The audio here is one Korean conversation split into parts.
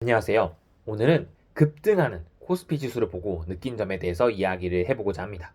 안녕하세요. 오늘은 급등하는 코스피 지수를 보고 느낀 점에 대해서 이야기를 해보고자 합니다.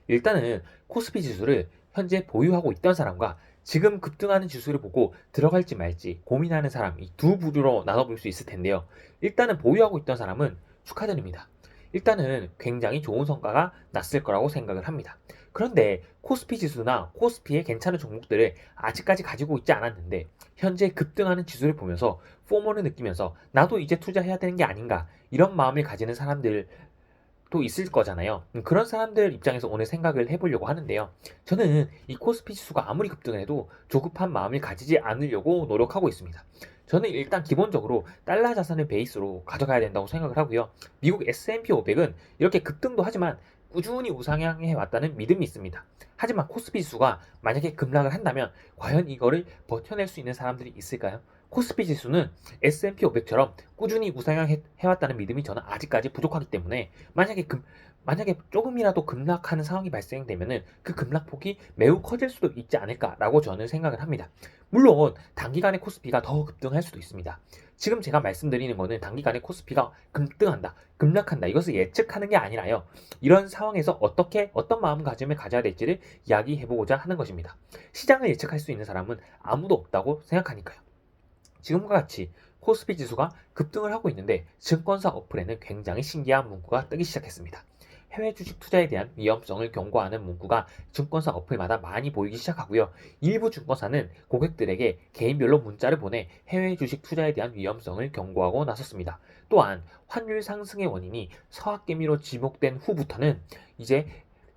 일단은 코스피 지수를 현재 보유하고 있던 사람과 지금 급등하는 지수를 보고 들어갈지 말지 고민하는 사람, 이 두 부류로 나눠볼 수 있을 텐데요. 일단은 보유하고 있던 사람은 축하드립니다. 일단은 굉장히 좋은 성과가 났을 거라고 생각을 합니다. 그런데 코스피 지수나 코스피의 괜찮은 종목들을 아직까지 가지고 있지 않았는데 현재 급등하는 지수를 보면서 포모를 느끼면서 나도 이제 투자해야 되는 게 아닌가 이런 마음을 가지는 사람들도 있을 거잖아요. 그런 사람들 입장에서 오늘 생각을 해보려고 하는데요. 저는 이 코스피 지수가 아무리 급등을 해도 조급한 마음을 가지지 않으려고 노력하고 있습니다. 저는 일단 기본적으로 달러 자산을 베이스로 가져가야 된다고 생각을 하고요. 미국 S&P 500은 이렇게 급등도 하지만 꾸준히 우상향해 왔다는 믿음이 있습니다. 하지만 코스피 지수가 만약에 급락을 한다면 과연 이거를 버텨낼 수 있는 사람들이 있을까요? 코스피 지수는 S&P 500처럼 꾸준히 우상향해왔다는 믿음이 저는 아직까지 부족하기 때문에 만약에 조금이라도 급락하는 상황이 발생되면은 그 급락폭이 매우 커질 수도 있지 않을까라고 저는 생각을 합니다. 물론 단기간에 코스피가 더 급등할 수도 있습니다. 지금 제가 말씀드리는 거는 단기간에 코스피가 급등한다, 급락한다 이것을 예측하는 게 아니라요. 이런 상황에서 어떤 마음가짐을 가져야 될지를 이야기해보고자 하는 것입니다. 시장을 예측할 수 있는 사람은 아무도 없다고 생각하니까요. 지금과 같이 코스피 지수가 급등을 하고 있는데 증권사 어플에는 굉장히 신기한 문구가 뜨기 시작했습니다. 해외 주식 투자에 대한 위험성을 경고하는 문구가 증권사 어플마다 많이 보이기 시작하고요. 일부 증권사는 고객들에게 개인별로 문자를 보내 해외 주식 투자에 대한 위험성을 경고하고 나섰습니다. 또한 환율 상승의 원인이 서학개미로 지목된 후부터는 이제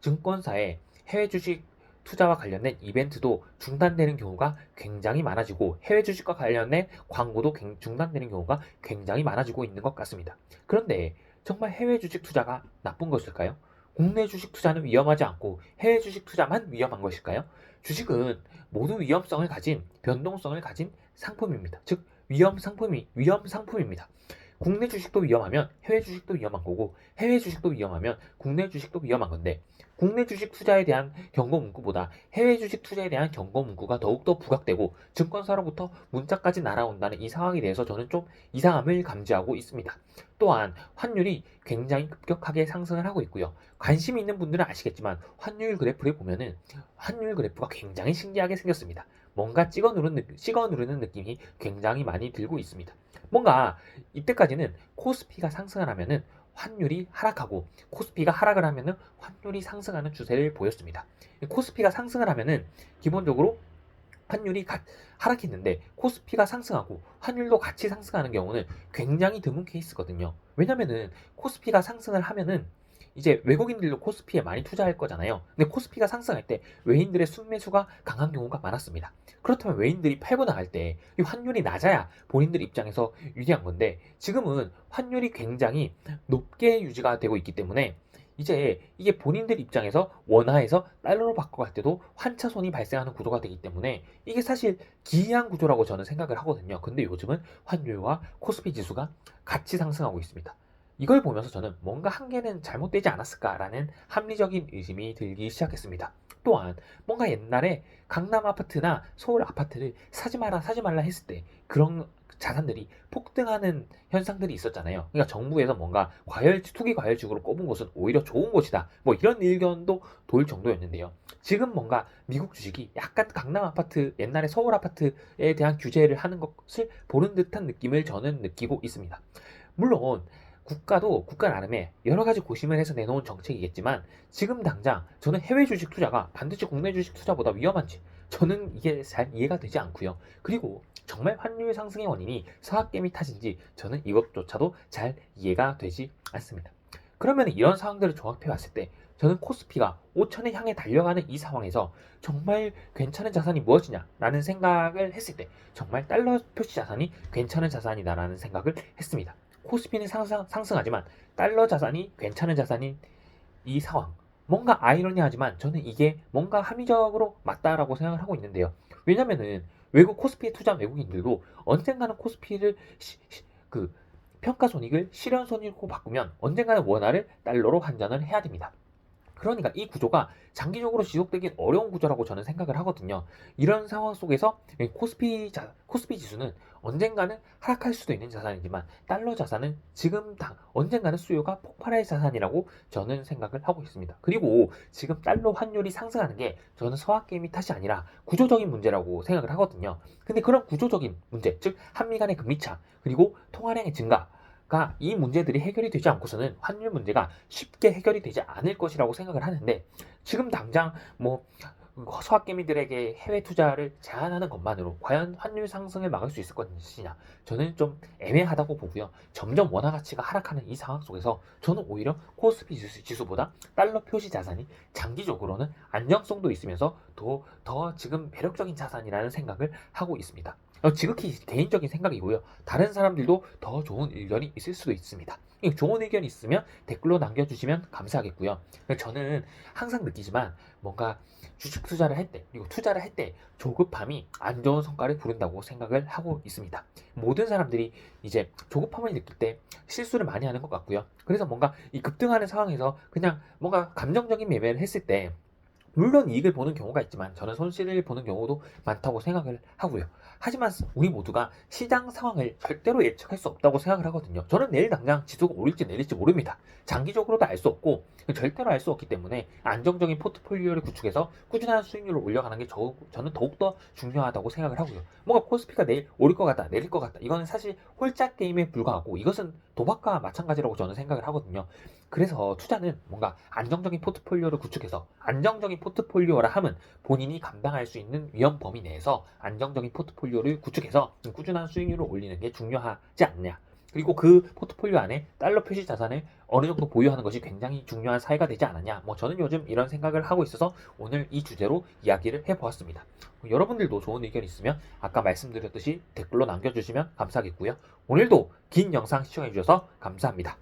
증권사의 해외 주식 투자와 관련된 이벤트도 중단되는 경우가 굉장히 많아지고 해외 주식과 관련된 광고도 중단되는 경우가 굉장히 많아지고 있는 것 같습니다. 그런데 정말 해외 주식 투자가 나쁜 것일까요? 국내 주식 투자는 위험하지 않고 해외 주식 투자만 위험한 것일까요? 주식은 모두 위험성을 가진 변동성을 가진 상품입니다. 즉 위험 상품입니다. 국내 주식도 위험하면 해외 주식도 위험한 거고 해외 주식도 위험하면 국내 주식도 위험한 건데 국내 주식 투자에 대한 경고 문구보다 해외 주식 투자에 대한 경고 문구가 더욱더 부각되고 증권사로부터 문자까지 날아온다는 이 상황에 대해서 저는 좀 이상함을 감지하고 있습니다. 또한 환율이 굉장히 급격하게 상승을 하고 있고요. 관심 있는 분들은 아시겠지만 환율 그래프를 보면은 환율 그래프가 굉장히 신기하게 생겼습니다. 뭔가 찍어 누르는 느낌이 굉장히 많이 들고 있습니다. 뭔가 이때까지는 코스피가 상승을 하면은 환율이 하락하고 코스피가 하락을 하면은 환율이 상승하는 추세를 보였습니다. 코스피가 상승을 하면은 기본적으로 환율이 하락했는데 코스피가 상승하고 환율도 같이 상승하는 경우는 굉장히 드문 케이스거든요. 왜냐면은 코스피가 상승을 하면은 이제 외국인들도 코스피에 많이 투자할 거잖아요. 근데 코스피가 상승할 때 외인들의 순매수가 강한 경우가 많았습니다. 그렇다면 외인들이 팔고 나갈 때 이 환율이 낮아야 본인들 입장에서 유리한 건데 지금은 환율이 굉장히 높게 유지가 되고 있기 때문에 이제 이게 본인들 입장에서 원화에서 달러로 바꿔갈 때도 환차손이 발생하는 구조가 되기 때문에 이게 사실 기이한 구조라고 저는 생각을 하거든요. 근데 요즘은 환율과 코스피 지수가 같이 상승하고 있습니다. 이걸 보면서 저는 뭔가 한 개는 잘못되지 않았을까라는 합리적인 의심이 들기 시작했습니다. 또한 뭔가 옛날에 강남 아파트나 서울 아파트를 사지 말라 했을 때 그런 자산들이 폭등하는 현상들이 있었잖아요. 그러니까 정부에서 뭔가 투기 과열지구로 꼽은 곳은 오히려 좋은 곳이다. 뭐 이런 의견도 돌 정도였는데요. 지금 뭔가 미국 주식이 약간 강남 아파트, 옛날에 서울 아파트에 대한 규제를 하는 것을 보는 듯한 느낌을 저는 느끼고 있습니다. 물론 국가 나름의 여러 가지 고심을 해서 내놓은 정책이겠지만 지금 당장 저는 해외 주식 투자가 반드시 국내 주식 투자보다 위험한지 저는 이게 잘 이해가 되지 않고요. 그리고 정말 환율 상승의 원인이 서학개미 탓인지 저는 이것조차도 잘 이해가 되지 않습니다. 그러면 이런 상황들을 종합해 왔을 때 저는 코스피가 5천에 향해 달려가는 이 상황에서 정말 괜찮은 자산이 무엇이냐라는 생각을 했을 때 정말 달러 표시 자산이 괜찮은 자산이다라는 생각을 했습니다. 코스피는 상승하지만 달러 자산이 괜찮은 자산인 이 상황. 뭔가 아이러니하지만 저는 이게 뭔가 합리적으로 맞다라고 생각을 하고 있는데요. 왜냐면은 외국 코스피에 투자한 외국인들도 언젠가는 코스피를 그 평가 손익을 실현 손익으로 바꾸면 언젠가는 원화를 달러로 환전을 해야 됩니다. 그러니까 이 구조가 장기적으로 지속되긴 어려운 구조라고 저는 생각을 하거든요. 이런 상황 속에서 코스피 지수는 언젠가는 하락할 수도 있는 자산이지만 달러 자산은 지금 언젠가는 수요가 폭발할 자산이라고 저는 생각을 하고 있습니다. 그리고 지금 달러 환율이 상승하는 게 저는 서학개미 탓이 아니라 구조적인 문제라고 생각을 하거든요. 근데 그런 구조적인 문제, 즉 한미 간의 금리차 그리고 통화량의 증가 이 문제들이 해결이 되지 않고서는 환율 문제가 쉽게 해결이 되지 않을 것이라고 생각을 하는데, 지금 당장 서학개미들에게 해외 투자를 제한하는 것만으로 과연 환율 상승을 막을 수 있을 것이냐, 저는 좀 애매하다고 보고요. 점점 원화 가치가 하락하는 이 상황 속에서 저는 오히려 코스피 지수보다 달러 표시 자산이 장기적으로는 안정성도 있으면서 더 지금 매력적인 자산이라는 생각을 하고 있습니다. 지극히 개인적인 생각이고요. 다른 사람들도 더 좋은 의견이 있을 수도 있습니다. 좋은 의견이 있으면 댓글로 남겨주시면 감사하겠고요. 저는 항상 느끼지만 뭔가 주식 투자를 할 때, 그리고 투자를 할 때 조급함이 안 좋은 성과를 부른다고 생각을 하고 있습니다. 모든 사람들이 이제 조급함을 느낄 때 실수를 많이 하는 것 같고요. 그래서 뭔가 이 급등하는 상황에서 그냥 뭔가 감정적인 매매를 했을 때 물론 이익을 보는 경우가 있지만 저는 손실을 보는 경우도 많다고 생각을 하고요. 하지만 우리 모두가 시장 상황을 절대로 예측할 수 없다고 생각을 하거든요. 저는 내일 당장 지수가 오를지 내릴지 모릅니다. 장기적으로도 알 수 없고 절대로 알 수 없기 때문에 안정적인 포트폴리오를 구축해서 꾸준한 수익률을 올려가는 게 저는 더욱더 중요하다고 생각을 하고요. 뭔가 코스피가 내일 오를 것 같다, 내릴 것 같다, 이거는 사실 홀짝 게임에 불과하고 이것은 도박과 마찬가지라고 저는 생각을 하거든요. 그래서 투자는 뭔가 안정적인 포트폴리오를 구축해서, 안정적인 포트폴리오라 함은 본인이 감당할 수 있는 위험 범위 내에서 안정적인 포트폴리오를 구축해서 꾸준한 수익률을 올리는 게 중요하지 않냐. 그리고 그 포트폴리오 안에 달러 표시 자산을 어느 정도 보유하는 것이 굉장히 중요한 사회가 되지 않았냐. 저는 요즘 이런 생각을 하고 있어서 오늘 이 주제로 이야기를 해보았습니다. 여러분들도 좋은 의견 있으면 아까 말씀드렸듯이 댓글로 남겨주시면 감사하겠고요. 오늘도 긴 영상 시청해주셔서 감사합니다.